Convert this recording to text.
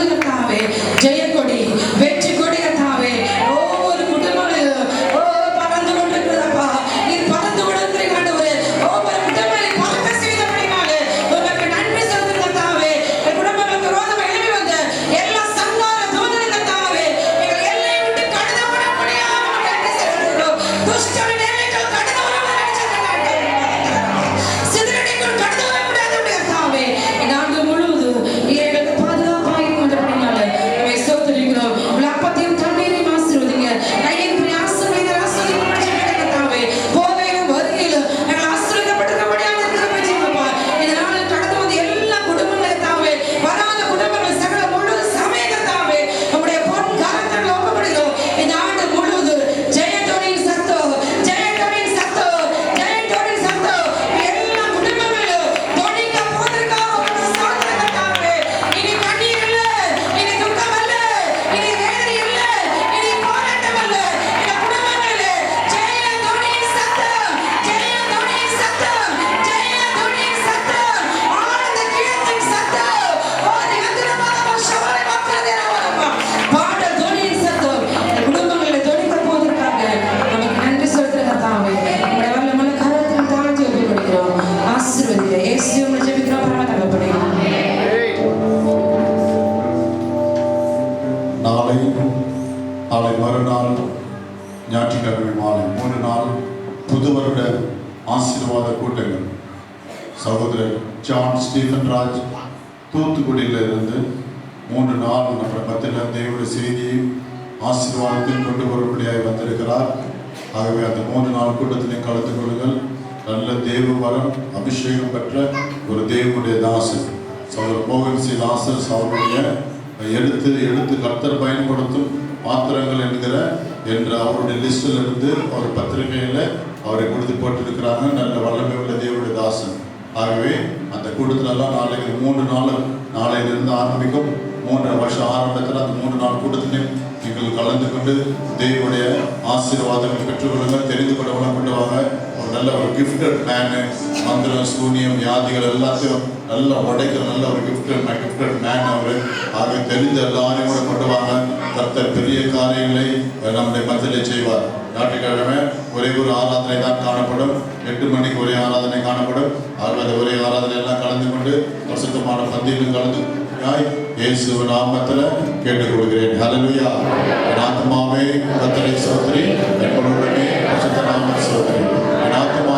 முழுவதும் கர்த்தாவே ஜெயக்கொடி வெற்றி கொடி கர்த்தாவே ஒவ்வொரு குடும்பங்களிலும் பறந்து கொண்டிருக்கிறதப்பா. நீர் பறந்து கொண்டிருக்கிறீங்க ஆண்டவரே. ஒவ்வொரு குடும்பங்களை பறக்க செய்தபடினாலே உமக்கு நன்றி செலுத்துகிறேன் கர்த்தாவே. என் குடும்பங்களுக்கு விரோதமாக எழும்பி வந்த எல்லா சங்கார தூதர்கள் கர்த்தாவே எங்கள் எல்லையை விட்டு கடந்து வர முடியாத நன்றி செலுத்துகிறோம். துஷ்டரின் எல்லைகள் கடந்து வர சிதறடிக்குள் கடந்து வர முடியாத கர்த்தாவே இந்த ஆண்டு முழுவதும் எங்களுக்கு பாதுகாப்பாக கொண்டபடினாலே உம்மை ஸ்தோத்திரிக்கிறோம். அப்பத்தையும் தண்ணீரையும் ஆசீர்வதிங்க. கையின் பிரயாசங்களை கர்த்தாவே போகையிலும் வருகையிலும் நாங்கள் ஆசீர்வதிக்கப்பட்டிருக்கபடியாக இருக்கிறோம் ஜீவப்பா. இந்த நாளில் கடந்து வந்த எல்லா குடும்பங்களை தாவே வராத குடும்பங்கள் சகல முழு சமய கர்த்தாவே நம்முடைய பொன் கரத்தில் ஒப்புக்கொடுக்கிறோம். இந்த ஆண்டு முழுவதும் ஜெயத்தோனின் சத்தம் ஜெயத்தோனின் சத்தம் ஜெயத்தோனின் சத்தம் எல்லா குடும்பங்களிலும் தொனிக்க போவதற்காக உமக்கு ஸ்தோத்திரம் கர்த்தாவே. இனி கண்ணீர் இல்லை, இனி துக்கம் அல்ல, இனி வேதனை இல்லை, இனி போராட்டம் அல்ல. இந்த குடும்பங்களிலே ஜெயத்தோனின் சத்தம் ஜெயத்தோனின் சத்தம் ஜெயத்தோனின் சத்தம் ஆனந்த கீதத்தின் சத்தம் ஓதி அந்தரமாக சவாலை வாக்குறதே வரப்பா. பாடல் தோனியின் சத்தம் இந்த குடும்பங்களிலே தொனிக்க போவதற்காக நமக்கு நன்றி செலுத்துகிறேன் கர்த்தாவே. உம்முடைய வல்லமையுள்ள கரத்தில் தாழ்த்தி ஒப்புக்கொடுக்கிறோம். ஆசீர்வதிங்க. இயேசுவின் ஜெபிக்கிறோம் பரம தகப்பனே. நாளை மறுநாள் ஞாயிற்றுக்கிழமை மாலை 3 நாள் புது வருட ஆசீர்வாத கூட்டங்கள். சகோதரர் ஜான் ஸ்டீஃபன் ராஜ் தூத்துக்குடியிலிருந்து 3 நாள் நம்ம மத்தியில் தேவனுடைய செய்தியை ஆசீர்வாதத்தில் கொண்டு வரும்படியாக வந்திருக்கிறார். ஆகவே அந்த 3 நாள் கூட்டத்திலே கலந்து கொள்ளுங்கள். நல்ல தேவ வரம் அபிஷேகம் பெற்ற ஒரு தேவனுடைய தாசன் சகோதரர் மோகன் சி லாசர்ஸ் அவருடைய எடுத்து கர்த்தர் பயன்படுத்தும் பாத்திரங்கள் என்ற அவருடைய லிஸ்டில் இருந்து அவர் பத்திரிகையில் அவரை கொடுத்து போட்டிருக்கிறாங்க. நல்ல வல்லமை உள்ள தேவனுடைய தாசன். ஆகவே அந்த கூட்டத்திலெல்லாம் நாளைக்கு 3 நாள் நாளையிலிருந்து ஆரம்பிக்கும். 3 வருஷம் ஆரம்பத்தில் அந்த 3 நாள் கூட்டத்திலையும் நீங்கள் கலந்து கொண்டு தேவனுடைய ஆசீர்வாதங்கள் பெற்றுக்கொள்ளுங்கள். தெரிந்து கொண்டவங்க கொண்டு வாங்க. ஒரு நல்ல ஒரு கிஃப்டட் மேனு, மந்திரம் சூனியம் வியாதிகள் எல்லாத்தையும் நல்லா உடைக்கிற நல்ல ஒரு கிஃப்டட் மேன் அவர். ஆக தெரிந்த எல்லாரையும் கூட கொண்டு வாங்க. கர்த்தர் பெரிய காரியங்களை நம்முடைய மத்தியிலே செய்வார். ஞாயிற்றுக்கிழமை ஒரே ஒரு ஆராதனை தான் காணப்படும். 8 மணிக்கு ஒரே ஆராதனை காணப்படும். ஆகவே அந்த ஒரே ஆராதனை எல்லாம் கலந்து கொண்டு பரிசுத்தமான பந்தியிலும் கலந்து இயேசு நாமத்தில் கேட்டுக் கொள்கிறேன். ஹல்லேலூயா. என் ஆத்துமாவே கர்த்தரை ஸ்தோத்திரி, என் முழுவதுமே பரிசுத்த நாமத்தை ஸ்தோத்திரி. என் ஆத்துமா